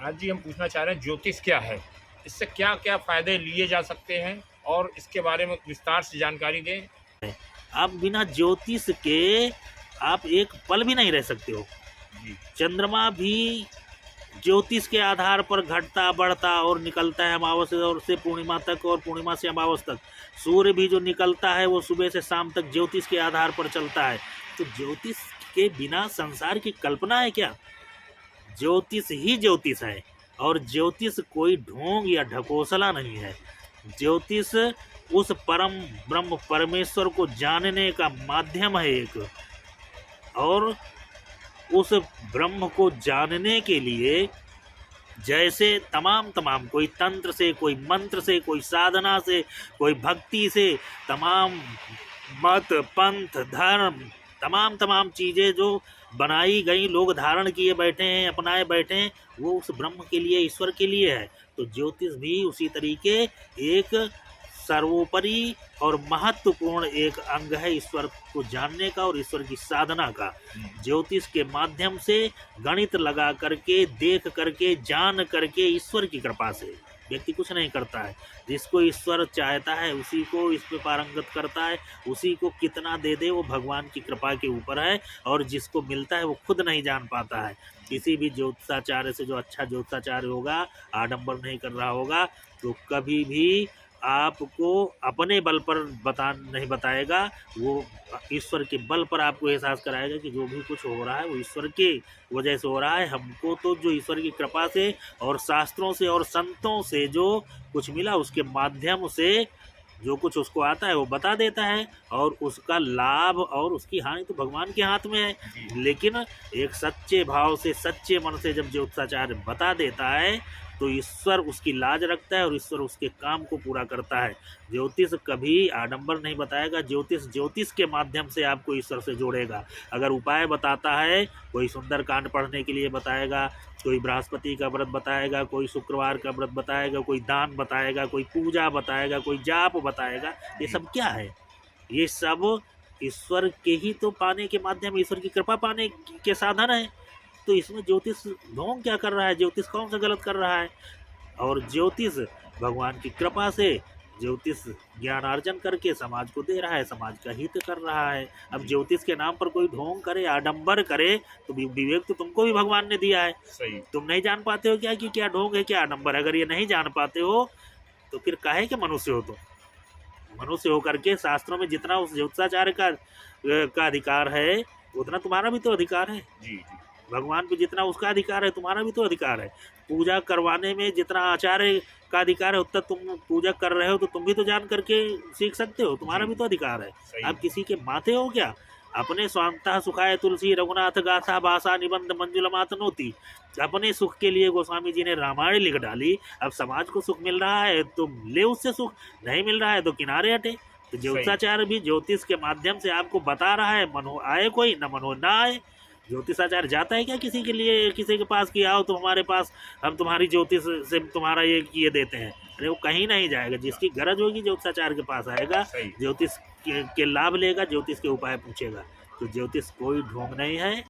आज जी हम पूछना चाह रहे हैं ज्योतिष क्या है? इससे क्या-क्या फ़ायदे लिए जा सकते हैं और इसके बारे में विस्तार से जानकारी दें? आप बिना ज्योतिष के आप एक पल भी नहीं रह सकते हो। जी, चंद्रमा भी ज्योतिष के आधार पर घटता बढ़ता और निकलता है अमावस्या और से पूर्णिमा तक और पूर्णिमा से अमावस्या तक। सूर्य भी जो निकलता है वो सुबह से शाम तक ज्योतिष के आधार पर चलता है। तो ज्योतिष के बिना संसार की कल्पना है क्या? ज्योतिष ही ज्योतिष है और ज्योतिष कोई ढोंग या ढकोसला नहीं है। ज्योतिष उस परम ब्रह्म परमेश्वर को जानने का माध्यम है एक, और उस ब्रह्म को जानने के लिए जैसे तमाम तमाम कोई तंत्र से, कोई मंत्र से, कोई साधना से, कोई भक्ति से, तमाम मत पंथ धर्म तमाम तमाम चीज़ें जो बनाई गई लोग धारण किए बैठे हैं, अपनाए बैठे हैं, वो उस ब्रह्म के लिए, ईश्वर के लिए है। तो ज्योतिष भी उसी तरीके एक सर्वोपरि और महत्वपूर्ण एक अंग है ईश्वर को जानने का और ईश्वर की साधना का। ज्योतिष के माध्यम से गणित लगा करके, देख करके, जान करके, ईश्वर की कृपा से व्यक्ति कुछ नहीं करता है। जिसको ईश्वर चाहता है उसी को इस पे पारंगत करता है, उसी को कितना दे दे वो भगवान की कृपा के ऊपर है, और जिसको मिलता है वो खुद नहीं जान पाता है। किसी भी ज्योतिषाचार्य से जो अच्छा ज्योतिषाचार्य होगा, आडंबर नहीं कर रहा होगा, तो कभी भी आपको अपने बल पर नहीं बताएगा, वो ईश्वर के बल पर आपको एहसास कराएगा कि जो भी कुछ हो रहा है वो ईश्वर के वजह से हो रहा है। हमको तो जो ईश्वर की कृपा से और शास्त्रों से और संतों से जो कुछ मिला उसके माध्यम से जो कुछ उसको आता है वो बता देता है, और उसका लाभ और उसकी हानि तो भगवान के हाथ में है। लेकिन एक सच्चे भाव से, सच्चे मन से जब ज्योतिषाचार्य बता देता है तो ईश्वर उसकी लाज रखता है और ईश्वर उसके काम को पूरा करता है। ज्योतिष कभी आडंबर नहीं बताएगा, ज्योतिष के माध्यम से आपको ईश्वर से जोड़ेगा। अगर उपाय बताता है, कोई सुंदर कांड पढ़ने के लिए बताएगा, कोई बृहस्पति का व्रत बताएगा, कोई शुक्रवार का व्रत बताएगा, कोई दान बताएगा, कोई पूजा बताएगा, कोई जाप बताएगा, ये सब क्या है? ये सब ईश्वर के ही तो पाने के माध्यम, ईश्वर की कृपा पाने के साधन है। तो इसमें ज्योतिष ढोंग क्या कर रहा है? ज्योतिष कौन सा गलत कर रहा है? और ज्योतिष भगवान की कृपा से ज्योतिष ज्ञानार्जन करके समाज को दे रहा है, समाज का हित कर रहा है। अब ज्योतिष के नाम पर कोई ढोंग करे, आडंबर करे, तो विवेक तो तुमको भी भगवान ने दिया है। सही। तुम नहीं जान पाते हो क्या कि क्या ढोंग है, क्या आडंबर है? अगर ये नहीं जान पाते हो तो फिर काहे के मनुष्य हो तुम? मनुष्य होकर के शास्त्रों में जितना उस ज्योतिषाचार्य का अधिकार है उतना तुम्हारा भी तो अधिकार है। जी, जी। भगवान पे जितना उसका अधिकार है तुम्हारा भी तो अधिकार है। पूजा करवाने में जितना आचार्य का अधिकार है उतना तुम पूजा कर रहे हो, तो तुम भी तो जान करके सीख सकते हो, तुम्हारा भी तो अधिकार है। सही। आप किसी के माथे हो क्या? अपने स्वांतः सुखाय तुलसी रघुनाथ गाथा भाषा निबंध मंजुलमात नोती। अपने सुख के लिए गोस्वामी जी ने रामायण लिख डाली। अब समाज को सुख मिल रहा है, तुम ले उससे सुख, नहीं मिल रहा है तो किनारे हटे। तो ज्योतिषाचार्य भी ज्योतिष के माध्यम से आपको बता रहा है, मनो आए कोई न मनो ना आए। ज्योतिषाचार्य जाता है क्या किसी के लिए, किसी के पास कि आओ तुम हमारे पास, हम तुम्हारी ज्योतिष से तुम्हारा ये देते हैं? अरे वो कहीं नहीं जाएगा। जिसकी गरज होगी ज्योतिषाचार्य के पास आएगा, ज्योतिष के लाभ लेगा, ज्योतिष के उपाय पूछेगा। तो ज्योतिष कोई ढोंग नहीं है।